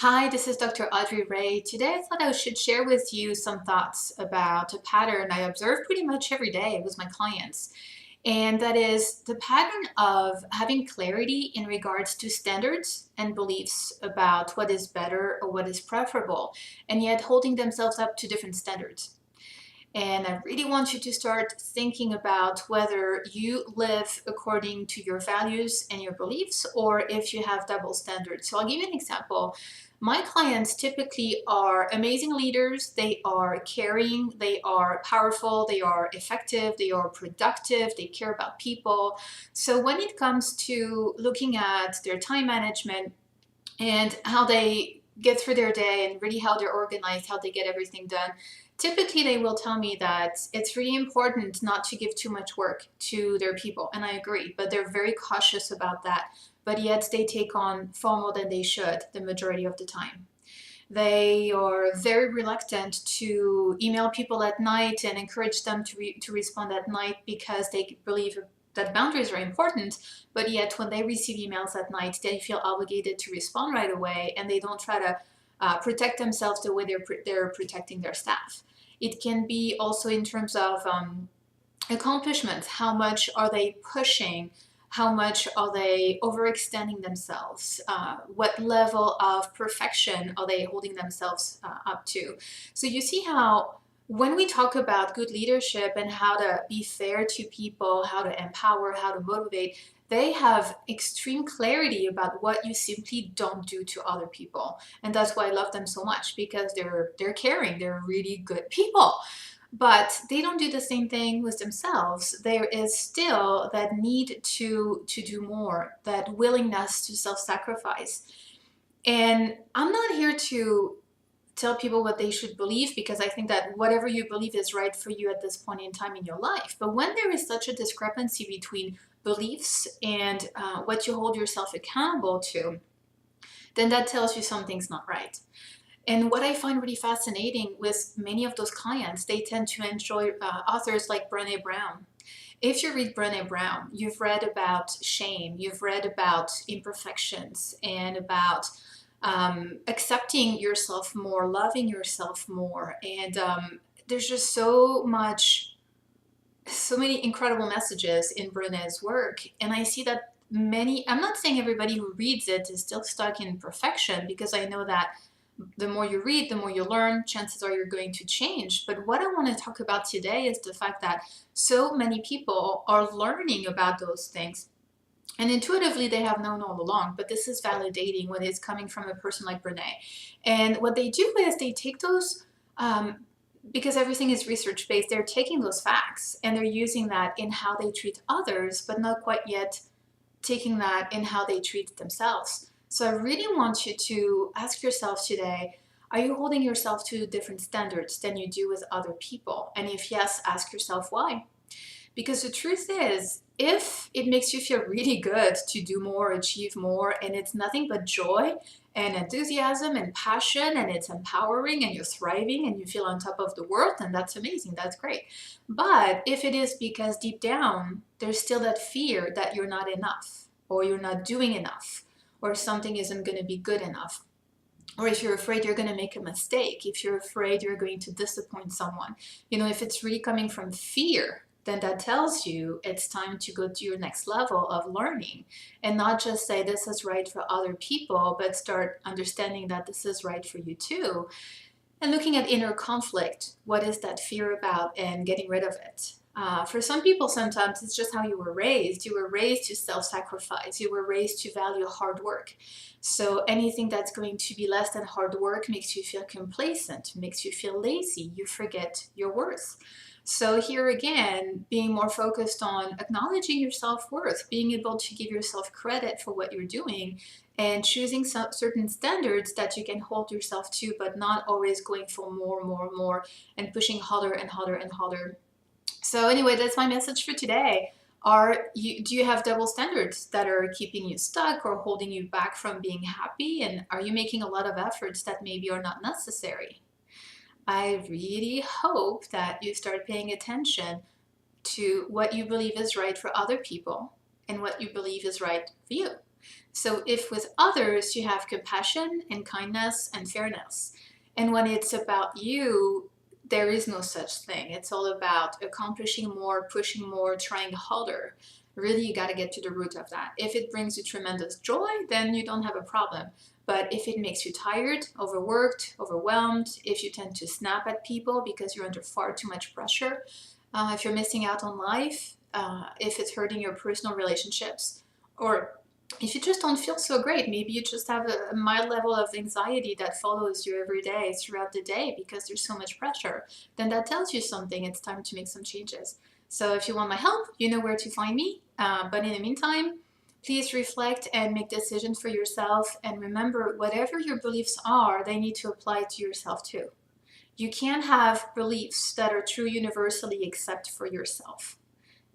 Hi, this is Dr. Audrey Ray. Today I thought I should share with you some thoughts about a pattern I observe pretty much every day with my clients. And that is the pattern of having clarity in regards to standards and beliefs about what is better or what is preferable, and yet holding themselves up to different standards. And I really want you to start thinking about whether you live according to your values and your beliefs or if you have double standards. So I'll give you an example. My clients typically are amazing leaders. They are caring, they are powerful, they are effective, they are productive, they care about people. So when it comes to looking at their time management and how they get through their day and really how they're organized, how they get everything done, typically they will tell me that it's really important not to give too much work to their people. And I agree, but they're very cautious about that. But yet they take on far more than they should the majority of the time. They are very reluctant to email people at night and encourage them to respond at night because they believe that boundaries are important, but yet when they receive emails at night, they feel obligated to respond right away and they don't try to protect themselves the way they're protecting their staff. It can be also in terms of accomplishments. How much are they pushing? How much are they overextending themselves? What level of perfection are they holding themselves up to? So you see how when we talk about good leadership and how to be fair to people, how to empower, how to motivate, they have extreme clarity about what you simply don't do to other people. And that's why I love them so much, because they're caring, they're really good people. But they don't do the same thing with themselves. There is still that need to do more, that willingness to self-sacrifice. And I'm not here to tell people what they should believe, because I think that whatever you believe is right for you at this point in time in your life. But when there is such a discrepancy between beliefs and what you hold yourself accountable to, then that tells you something's not right. And what I find really fascinating with many of those clients, they tend to enjoy authors like Brené Brown. If you read Brené Brown, you've read about shame, you've read about imperfections, and about accepting yourself more, loving yourself more. And there's just so many incredible messages in Brené's work. And I see that I'm not saying everybody who reads it is still stuck in perfection, because I know that the more you read, the more you learn, chances are you're going to change. But what I want to talk about today is the fact that so many people are learning about those things. And intuitively, they have known all along, but this is validating when it's coming from a person like Brene. And what they do is they take those, because everything is research based, they're taking those facts and they're using that in how they treat others, but not quite yet taking that in how they treat themselves. So I really want you to ask yourself today, are you holding yourself to different standards than you do with other people? And if yes, ask yourself why. Because the truth is, if it makes you feel really good to do more, achieve more, and it's nothing but joy and enthusiasm and passion, and it's empowering, and you're thriving and you feel on top of the world, then that's amazing, that's great. But if it is because deep down there's still that fear that you're not enough, or you're not doing enough, or something isn't going to be good enough, or if you're afraid you're going to make a mistake, if you're afraid you're going to disappoint someone, if it's really coming from fear, then that tells you it's time to go to your next level of learning, and not just say this is right for other people, but start understanding that this is right for you too. And looking at inner conflict, what is that fear about, and getting rid of it. For some people, sometimes it's just how you were raised. You were raised to self-sacrifice. You were raised to value hard work. So anything that's going to be less than hard work makes you feel complacent, makes you feel lazy. You forget your worth. So here again, being more focused on acknowledging your self-worth, being able to give yourself credit for what you're doing, and choosing certain standards that you can hold yourself to, but not always going for more, more, more, and pushing harder and harder and harder. So anyway, that's my message for today. Do you have double standards that are keeping you stuck or holding you back from being happy? And are you making a lot of efforts that maybe are not necessary? I really hope that you start paying attention to what you believe is right for other people and what you believe is right for you. So if with others you have compassion and kindness and fairness, and when it's about you, there is no such thing. It's all about accomplishing more, pushing more, trying harder. Really, you got to get to the root of that. If it brings you tremendous joy, then you don't have a problem. But if it makes you tired, overworked, overwhelmed, if you tend to snap at people because you're under far too much pressure, if you're missing out on life, if it's hurting your personal relationships, or if you just don't feel so great, maybe you just have a mild level of anxiety that follows you every day throughout the day because there's so much pressure, then that tells you something. It's time to make some changes. So if you want my help, you know where to find me. But in the meantime, please reflect and make decisions for yourself. And remember, whatever your beliefs are, they need to apply to yourself too. You can't have beliefs that are true universally except for yourself.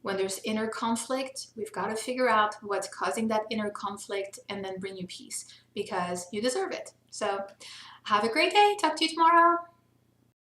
When there's inner conflict, we've got to figure out what's causing that inner conflict and then bring you peace because you deserve it. So have a great day. Talk to you tomorrow.